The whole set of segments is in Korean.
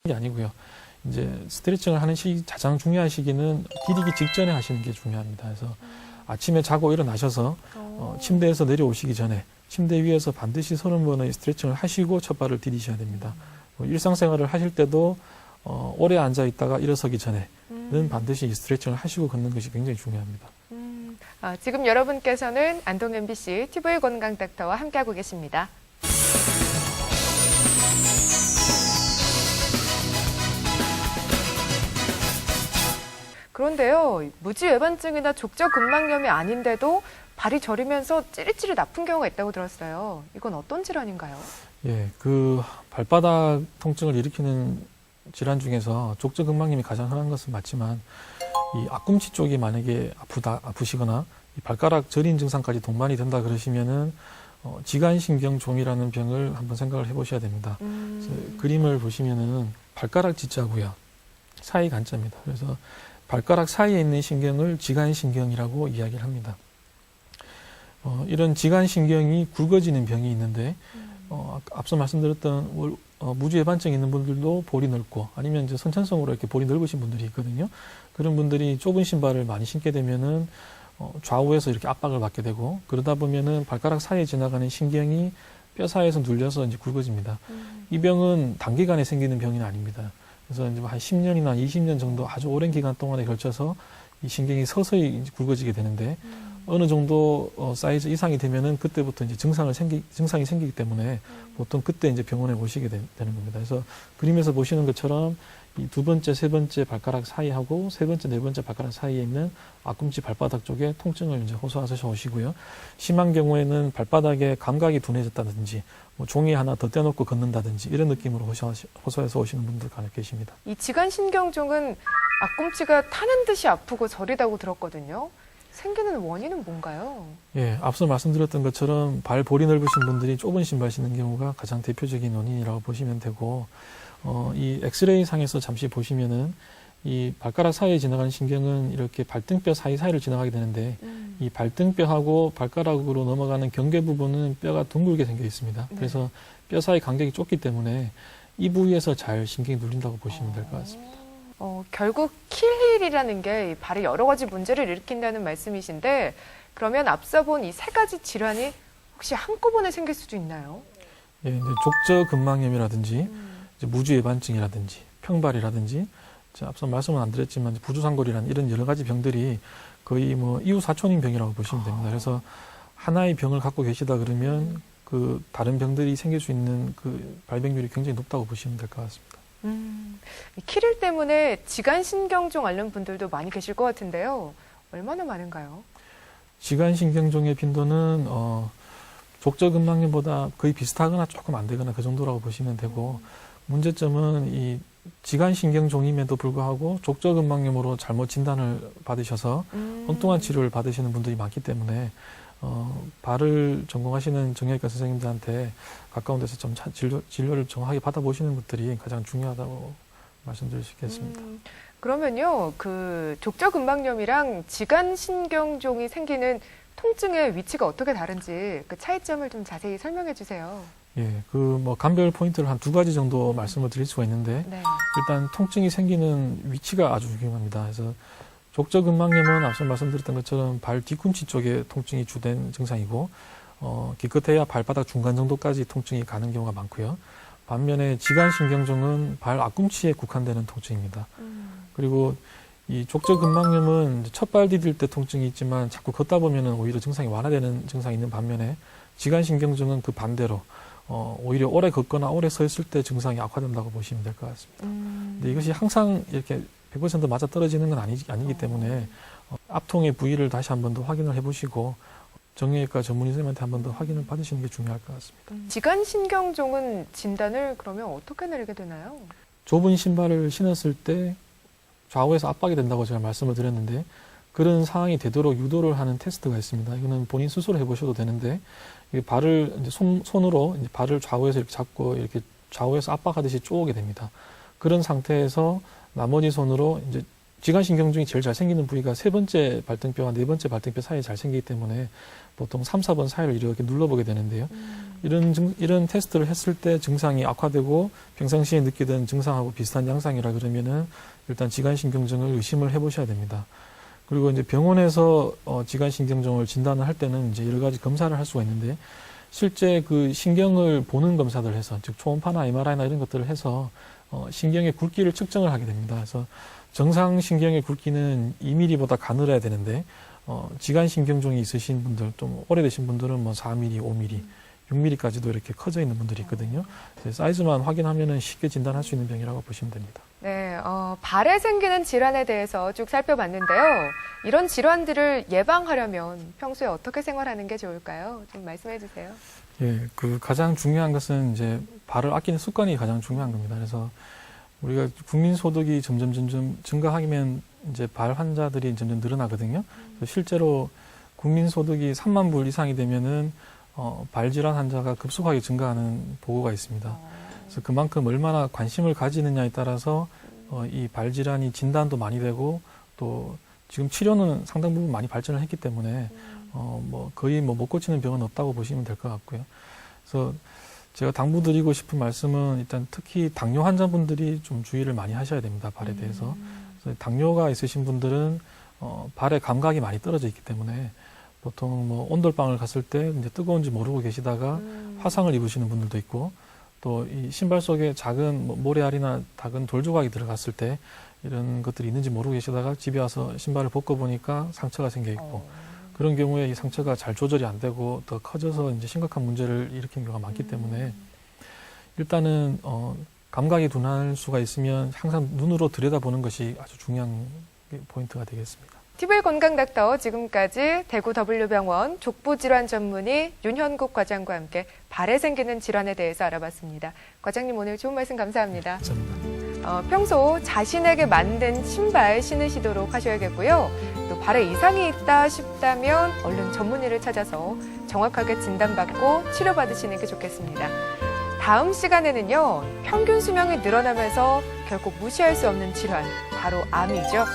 게 아니고요. 이제 스트레칭을 하는 시기, 가장 중요한 시기는 디디기 직전에 하시는 게 중요합니다. 그래서 아침에 자고 일어나셔서 침대에서 내려오시기 전에 침대 위에서 반드시 30번의 스트레칭을 하시고 첫 발을 디디셔야 됩니다. 일상생활을 하실 때도 오래 앉아 있다가 일어서기 전에는 반드시 이 스트레칭을 하시고 걷는 것이 굉장히 중요합니다. 지금 여러분께서는 안동 MBC TV 건강 닥터와 함께하고 계십니다. 그런데요, 무지외반증이나 족저근막염이 아닌데도 발이 저리면서 찌릿찌릿 아픈 경우가 있다고 들었어요. 이건 어떤 질환인가요? 예, 그 발바닥 통증을 일으키는 질환 중에서 족저근막염이 가장 흔한 것은 맞지만 이 앞꿈치 쪽이 만약에 아프시거나 이 발가락 저린 증상까지 동반이 된다 그러시면은 지간신경종이라는 병을 한번 생각을 해보셔야 됩니다. 그림을 보시면은 발가락 지자고요 사이 간자입니다. 그래서 발가락 사이에 있는 신경을 지간신경이라고 이야기를 합니다. 이런 지간신경이 굵어지는 병이 있는데 앞서 말씀드렸던 무지외반증 있는 분들도 볼이 넓고 아니면 이제 선천성으로 이렇게 볼이 넓으신 분들이 있거든요. 그런 분들이 좁은 신발을 많이 신게 되면은 좌우에서 이렇게 압박을 받게 되고 그러다 보면은 발가락 사이에 지나가는 신경이 뼈 사이에서 눌려서 이제 굵어집니다. 이 병은 단기간에 생기는 병이 아닙니다. 그래서 이제 한 10년이나 20년 정도 아주 오랜 기간 동안에 걸쳐서 이 신경이 서서히 이제 굵어지게 되는데 어느 정도 사이즈 이상이 되면은 그때부터 이제 증상이 생기기 때문에 보통 그때 이제 병원에 오시게 되는 겁니다. 그래서 그림에서 보시는 것처럼 이 두 번째, 세 번째 발가락 사이하고 세 번째, 네 번째 발가락 사이에 있는 앞꿈치 발바닥 쪽에 통증을 이제 호소하셔 오시고요. 심한 경우에는 발바닥에 감각이 둔해졌다든지 종이 하나 더 떼놓고 걷는다든지 이런 느낌으로 호소해서 오시는 분들 간혹 계십니다. 이 지간신경종은 앞꿈치가 타는 듯이 아프고 저리다고 들었거든요. 생기는 원인은 뭔가요? 예, 앞서 말씀드렸던 것처럼 발볼이 넓으신 분들이 좁은 신발 신는 경우가 가장 대표적인 원인이라고 보시면 되고, 이 엑스레이 상에서 잠시 보시면은 이 발가락 사이에 지나가는 신경은 이렇게 발등뼈 사이사이를 지나가게 되는데 이 발등뼈하고 발가락으로 넘어가는 경계 부분은 뼈가 둥글게 생겨 있습니다. 그래서 뼈 사이 간격이 좁기 때문에 이 부위에서 잘 신경이 눌린다고 보시면 될 것 같습니다. 결국 킬힐이라는 게 발에 여러 가지 문제를 일으킨다는 말씀이신데 그러면 앞서 본 이 세 가지 질환이 혹시 한꺼번에 생길 수도 있나요? 예, 이제 족저근막염이라든지 이제 무지외반증이라든지 평발이라든지 앞서 말씀은 안 드렸지만 부주상골이라는 이런 여러 가지 병들이 거의 이웃사촌인 병이라고 보시면 됩니다. 그래서 하나의 병을 갖고 계시다 그러면 그 다른 병들이 생길 수 있는 그 발병률이 굉장히 높다고 보시면 될 것 같습니다. 킬힐 때문에 지간신경종 앓는 분들도 많이 계실 것 같은데요. 얼마나 많은가요? 지간신경종의 빈도는 족저근막염보다 거의 비슷하거나 조금 안 되거나 그 정도라고 보시면 되고 문제점은 이 지간신경종임에도 불구하고 족저근막염으로 잘못 진단을 받으셔서 엉뚱한 치료를 받으시는 분들이 많기 때문에 발을 전공하시는 정형외과 선생님들한테 가까운 데서 좀 진료를 정확하게 받아보시는 것들이 가장 중요하다고 말씀드릴 수 있겠습니다. 그러면요, 그 족저근막염이랑 지간신경종이 생기는 통증의 위치가 어떻게 다른지 그 차이점을 좀 자세히 설명해 주세요. 예, 감별 포인트를 한 두 가지 정도 말씀을 드릴 수가 있는데 일단 통증이 생기는 위치가 아주 중요합니다. 그래서 족저근막염은 앞서 말씀드렸던 것처럼 발 뒤꿈치 쪽에 통증이 주된 증상이고 기껏해야 발바닥 중간 정도까지 통증이 가는 경우가 많고요. 반면에 지간신경종은 발 앞꿈치에 국한되는 통증입니다. 그리고 이 족저근막염은 첫 발 디딜 때 통증이 있지만 자꾸 걷다 보면은 오히려 증상이 완화되는 증상이 있는 반면에 지간신경종은 그 반대로 오히려 오래 걷거나 오래 서 있을 때 증상이 악화된다고 보시면 될 것 같습니다. 근데 이것이 항상 이렇게 100% 맞아 떨어지는 건 아니기 때문에 앞통의 부위를 다시 한 번 더 확인을 해보시고 정형외과 전문의 선생님한테 한 번 더 확인을 받으시는 게 중요할 것 같습니다. 지간신경종은 진단을 그러면 어떻게 내리게 되나요? 좁은 신발을 신었을 때 좌우에서 압박이 된다고 제가 말씀을 드렸는데 그런 상황이 되도록 유도를 하는 테스트가 있습니다. 이거는 본인 스스로 해보셔도 되는데 발을 이제 손으로 이제 발을 좌우에서 이렇게 잡고 이렇게 좌우에서 압박하듯이 쪼게 됩니다. 그런 상태에서 나머지 손으로 이제 지간신경중이 제일 잘 생기는 부위가 세 번째 발등뼈와 네 번째 발등뼈 사이에 잘 생기기 때문에 보통 3, 4번 사이를 이렇게 눌러보게 되는데요. 이런 테스트를 했을 때 증상이 악화되고 평상시에 느끼던 증상하고 비슷한 양상이라 그러면은 일단 지간신경증을 의심을 해보셔야 됩니다. 그리고 이제 병원에서 지간신경증을 진단을 할 때는 이제 여러 가지 검사를 할 수가 있는데 실제 그 신경을 보는 검사들 해서 즉 초음파나 MRI나 이런 것들을 해서 신경의 굵기를 측정을 하게 됩니다. 그래서 정상 신경의 굵기는 2mm보다 가늘어야 되는데 지간신경증이 있으신 분들 좀 오래되신 분들은 뭐 4mm, 5mm, 6mm까지도 이렇게 커져 있는 분들이 있거든요. 사이즈만 확인하면은 쉽게 진단할 수 있는 병이라고 보시면 됩니다. 네, 발에 생기는 질환에 대해서 쭉 살펴봤는데요. 이런 질환들을 예방하려면 평소에 어떻게 생활하는 게 좋을까요? 좀 말씀해 주세요. 예, 그 가장 중요한 것은 이제 발을 아끼는 습관이 가장 중요한 겁니다. 그래서 우리가 국민 소득이 점점 증가하면 이제 발 환자들이 점점 늘어나거든요. 그래서 실제로 국민 소득이 3만 불 이상이 되면은 발 질환 환자가 급속하게 증가하는 보고가 있습니다. 그래서 그만큼 얼마나 관심을 가지느냐에 따라서 이 발 질환이 진단도 많이 되고 또 지금 치료는 상당 부분 많이 발전을 했기 때문에 뭐 거의 뭐 못 고치는 병은 없다고 보시면 될 것 같고요. 그래서 제가 당부드리고 싶은 말씀은 일단 특히 당뇨 환자분들이 좀 주의를 많이 하셔야 됩니다. 발에 대해서. 그래서 당뇨가 있으신 분들은 발의 감각이 많이 떨어져 있기 때문에 보통 뭐 온돌방을 갔을 때 이제 뜨거운지 모르고 계시다가 화상을 입으시는 분들도 있고 또 이 신발 속에 작은 뭐 모래알이나 작은 돌 조각이 들어갔을 때 이런 것들이 있는지 모르고 계시다가 집에 와서 신발을 벗고 보니까 상처가 생겨 있고 그런 경우에 이 상처가 잘 조절이 안 되고 더 커져서 이제 심각한 문제를 일으키는 경우가 많기 때문에 일단은 감각이 둔할 수가 있으면 항상 눈으로 들여다보는 것이 아주 중요한 포인트가 되겠습니다. TV 건강 닥터 지금까지 대구 W병원 족부질환 전문의 윤현국 과장과 함께 발에 생기는 질환에 대해서 알아봤습니다. 과장님 오늘 좋은 말씀 감사합니다. 감사합니다. 평소 자신에게 맞는 신발 신으시도록 하셔야겠고요. 또 발에 이상이 있다 싶다면 얼른 전문의를 찾아서 정확하게 진단받고 치료받으시는 게 좋겠습니다. 다음 시간에는요, 평균 수명이 늘어나면서 결코 무시할 수 없는 질환, 바로 암이죠.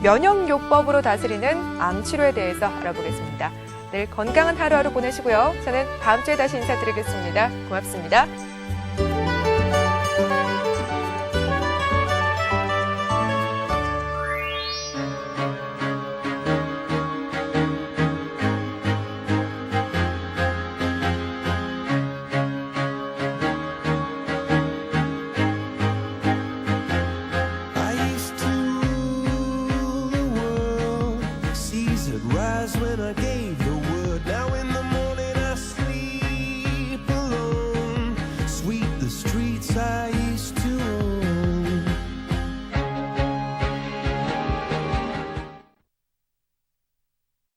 면역요법으로 다스리는 암 치료에 대해서 알아보겠습니다. 늘 건강한 하루하루 보내시고요. 저는 다음 주에 다시 인사드리겠습니다. 고맙습니다. I used to rule the world, seas that rise when I get